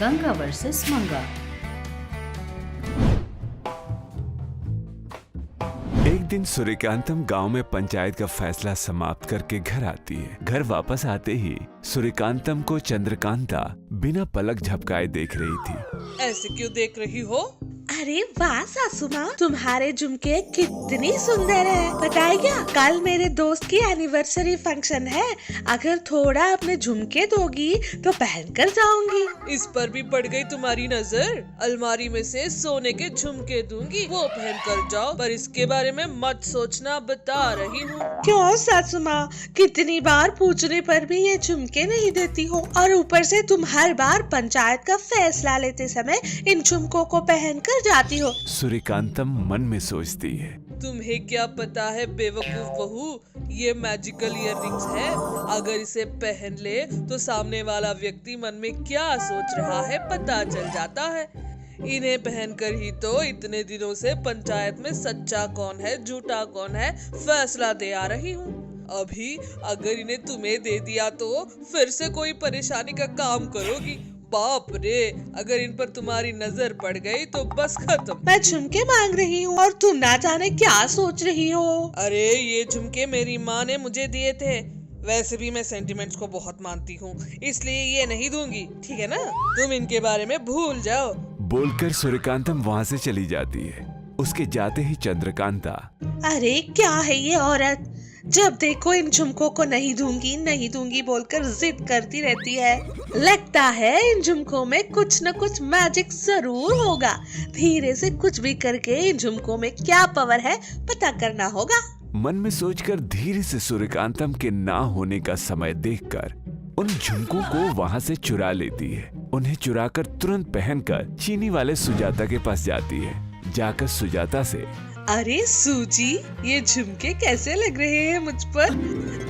Ganga versus मंगा। एक दिन सूर्यकांतम गांव में पंचायत का फैसला समाप्त करके घर आती है। घर वापस आते ही सूर्यकांतम को चंद्रकांता बिना पलक झपकाए देख रही थी। ऐसे क्यों देख रही हो? अरे वाह सासू माँ, तुम्हारे झुमके कितनी सुंदर है। पता है क्या, कल मेरे दोस्त की एनिवर्सरी फंक्शन है। अगर थोड़ा अपने झुमके दोगी तो पहन कर जाऊंगी। इस पर भी पड़ गई तुम्हारी नजर। अलमारी में से सोने के झुमके दूंगी, वो पहन कर जाओ। पर इसके बारे में मत सोचना, बता रही हूँ। क्यों सासू माँ, कितनी बार पूछने पर भी ये झुमके नहीं देती हो, और ऊपर से तुम हर बार पंचायत का फैसला लेते समय इन झुमकों को पहन कर जाती हो। सूर्यकांतम मन में सोचती है, तुम्हें क्या पता है बेवकूफ बहू, ये मैजिकल इयररिंग्स है। अगर इसे पहन ले तो सामने वाला व्यक्ति मन में क्या सोच रहा है पता चल जाता है। इन्हें पहनकर ही तो इतने दिनों से पंचायत में सच्चा कौन है झूठा कौन है फैसला दे आ रही हूँ। अभी अगर इन्हें तुम्हें दे दिया तो फिर से कोई परेशानी का काम करोगी। बाप रे, अगर इन पर तुम्हारी नजर पड़ गई तो बस खत्म। मैं झुमके मांग रही हूँ और तुम ना जाने क्या सोच रही हो। अरे ये झुमके मेरी माँ ने मुझे दिए थे। वैसे भी मैं सेंटिमेंट्स को बहुत मानती हूँ, इसलिए ये नहीं दूंगी, ठीक है ना? तुम इनके बारे में भूल जाओ। बोलकर सूर्यकांतम वहाँ से चली जाती है। उसके जाते ही चंद्रकांता, अरे क्या है ये औरत, जब देखो इन झुमकों को नहीं दूंगी बोलकर जिद करती रहती है। लगता है इन झुमकों में कुछ न कुछ मैजिक जरूर होगा। धीरे से कुछ भी करके इन झुमकों में क्या पावर है पता करना होगा। मन में सोचकर धीरे से सूर्यकांतम के ना होने का समय देखकर उन झुमकों को वहाँ से चुरा लेती है। उन्हें चुराकर तुरंत पहनकर चीनी वाले सुजाता के पास जाती है। जाकर सुजाता से, अरे सूजी, ये झुमके कैसे लग रहे हैं मुझ पर?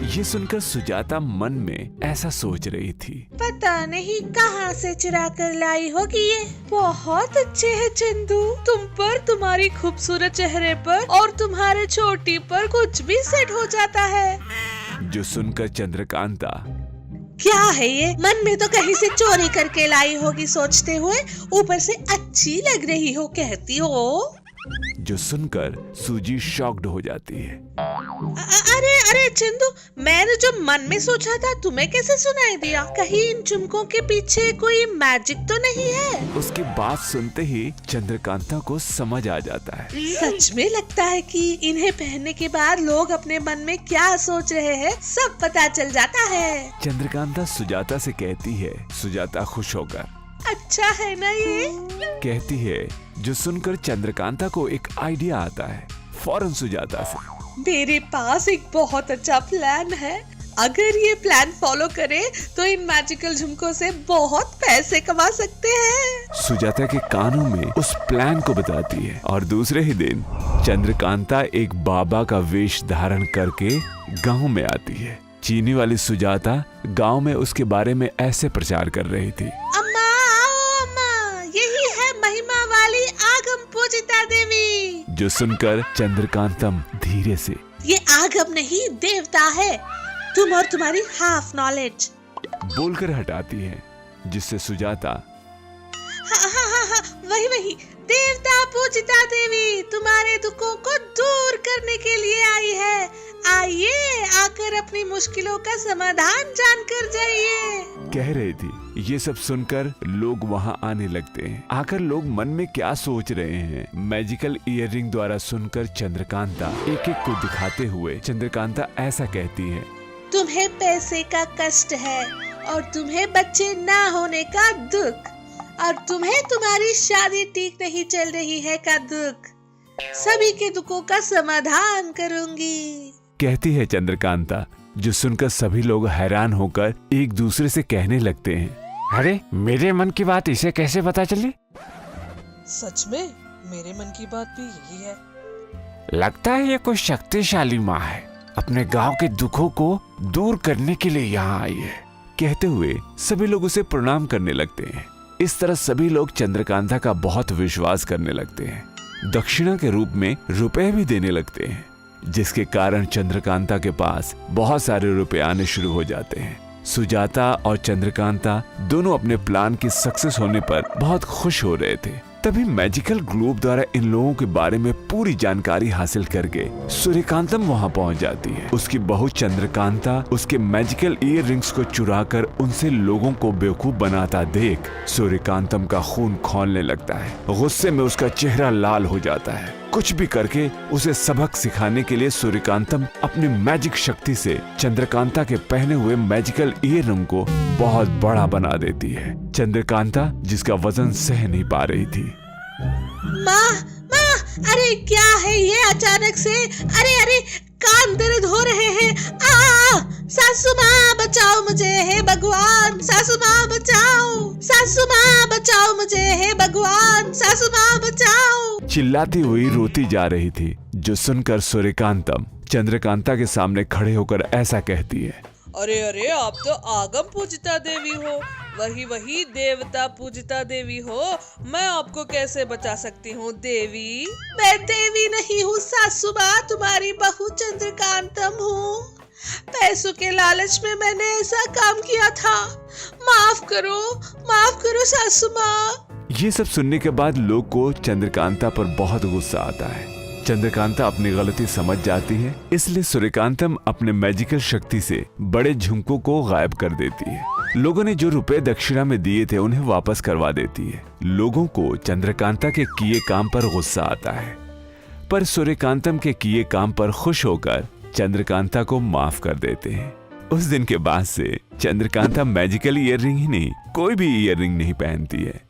ये सुनकर सुजाता मन में ऐसा सोच रही थी, पता नहीं कहाँ से चुरा कर लाई होगी ये। बहुत अच्छे हैं चंदू, तुम पर, तुम्हारी खूबसूरत चेहरे पर और तुम्हारे चोटी पर कुछ भी सेट हो जाता है। जो सुनकर चंद्रकांता, क्या है ये, मन में तो कहीं से चोरी करके लाई होगी सोचते हुए ऊपर से अच्छी लग रही हो कहती हो। जो सुनकर सूजी शॉक्ड हो जाती है। अरे चंदू, मैंने जो मन में सोचा था तुम्हें कैसे सुनाई दिया? कहीं इन झुमकों के पीछे कोई मैजिक तो नहीं है? उसकी बात सुनते ही चंद्रकांता को समझ आ जाता है। सच में लगता है कि इन्हें पहनने के बाद लोग अपने मन में क्या सोच रहे हैं सब पता चल जाता है। चंद्रकांता सुजाता से कहती है। सुजाता खुश होकर, अच्छा है ना ये, कहती है। जो सुनकर चंद्रकांता को एक आइडिया आता है। फौरन सुजाता से, मेरे पास एक बहुत अच्छा प्लान है। अगर ये प्लान फॉलो करे तो इन मैजिकल झुमकों से बहुत पैसे कमा सकते हैं। सुजाता के कानों में उस प्लान को बताती है। और दूसरे ही दिन चंद्रकांता एक बाबा का वेश धारण करके गांव में आती है। चीनी वाली सुजाता गांव में उसके बारे में ऐसे प्रचार कर रही थी, अम्मा आओ अम्मा, यही है महिमा वाली आगम पूजिता देवी। जो सुनकर चंद्रकांतम धीरे से, ये आगम नहीं देवता है, तुम और तुम्हारी हाफ नॉलेज बोलकर हटाती है। जिससे सुजाता, हाँ, वही देवता पूजिता देवी तुम्हारे दुखों को दूर करने के लिए आई है। आइए, आकर अपनी मुश्किलों का समाधान जानकर जाइए, कह रही थी। ये सब सुनकर लोग वहाँ आने लगते हैं। आकर लोग मन में क्या सोच रहे हैं मैजिकल इयररिंग द्वारा सुनकर चंद्रकांता एक एक को दिखाते हुए चंद्रकांता ऐसा कहती है, तुम्हें पैसे का कष्ट है और तुम्हें बच्चे ना होने का दुख, और तुम्हें तुम्हारी शादी ठीक नहीं चल रही है का दुख। सभी के दुखों का समाधान करूंगी, कहती है चंद्रकांता। जो सुनकर सभी लोग हैरान होकर एक दूसरे से कहने लगते हैं, अरे मेरे मन की बात इसे कैसे पता चली? सच में मेरे मन की बात भी यही है। लगता है ये कोई शक्तिशाली माँ है, अपने गांव के दुखों को दूर करने के लिए यहाँ आई है। कहते हुए सभी लोग उसे प्रणाम करने लगते हैं। इस तरह सभी लोग चंद्रकांता का बहुत विश्वास करने लगते हैं। दक्षिणा के रूप में रुपए भी देने लगते हैं, जिसके कारण चंद्रकांता के पास बहुत सारे रुपए आने शुरू हो जाते हैं। सुजाता और चंद्रकांता दोनों अपने प्लान की सक्सेस होने पर बहुत खुश हो रहे थे। तभी मैजिकल ग्लोब द्वारा इन लोगों के बारे में पूरी जानकारी हासिल करके सूर्यकांतम वहां पहुंच जाती है। उसकी बहू चंद्रकांता उसके मैजिकल ईयर रिंग्स को चुराकर उनसे लोगों को बेवकूफ बनाता देख सूर्यकांतम का खून खौलने लगता है। गुस्से में उसका चेहरा लाल हो जाता है। कुछ भी करके उसे सबक सिखाने के लिए सूर्यकांतम अपनी मैजिक शक्ति से चंद्रकांता के पहने हुए मैजिकल ईयर रिंग को बहुत बड़ा बना देती है। चंद्रकांता जिसका वजन सह नहीं पा रही थी। माँ माँ, अरे क्या है ये अचानक से? अरे कान दर्द हो रहे हैं। सासू माँ बचाओ मुझे, हे भगवान, सासू माँ बचाओ, सासू माँ बचाओ मुझे, हे भगवान, सासू माँ बचाओ। चिल्लाती हुई रोती जा रही थी, जो सुनकर सूर्यकांतम चंद्रकांता के सामने खड़े होकर ऐसा कहती है। अरे आप तो आगम पूजिता देवी हो, वही देवता पूजिता देवी हो। मैं आपको कैसे बचा सकती हूँ देवी? मैं देवी नहीं हूँ सासू माँ, तुम्हारी बहू चंद्रकांतम हूँ। पैसों के लालच में मैंने ऐसा काम किया था। माफ करो सासू माँ। ये सब सुनने के बाद लोग को चंद्रकांता पर बहुत गुस्सा आता है। चंद्रकांता अपनी गलती समझ जाती है, इसलिए सूर्यकांतम अपने मैजिकल शक्ति से बड़े झुमकों को गायब कर देती है। लोगों ने जो रुपए दक्षिणा में दिए थे उन्हें वापस करवा देती है। लोगों को चंद्रकांता के किए काम पर गुस्सा आता है, पर सूर्यकांतम के किए काम पर खुश होकर चंद्रकांता को माफ कर देते हैं। उस दिन के बाद से चंद्रकांता मैजिकल ईयर रिंग ही नहीं, कोई भी ईयर रिंग नहीं पहनती है।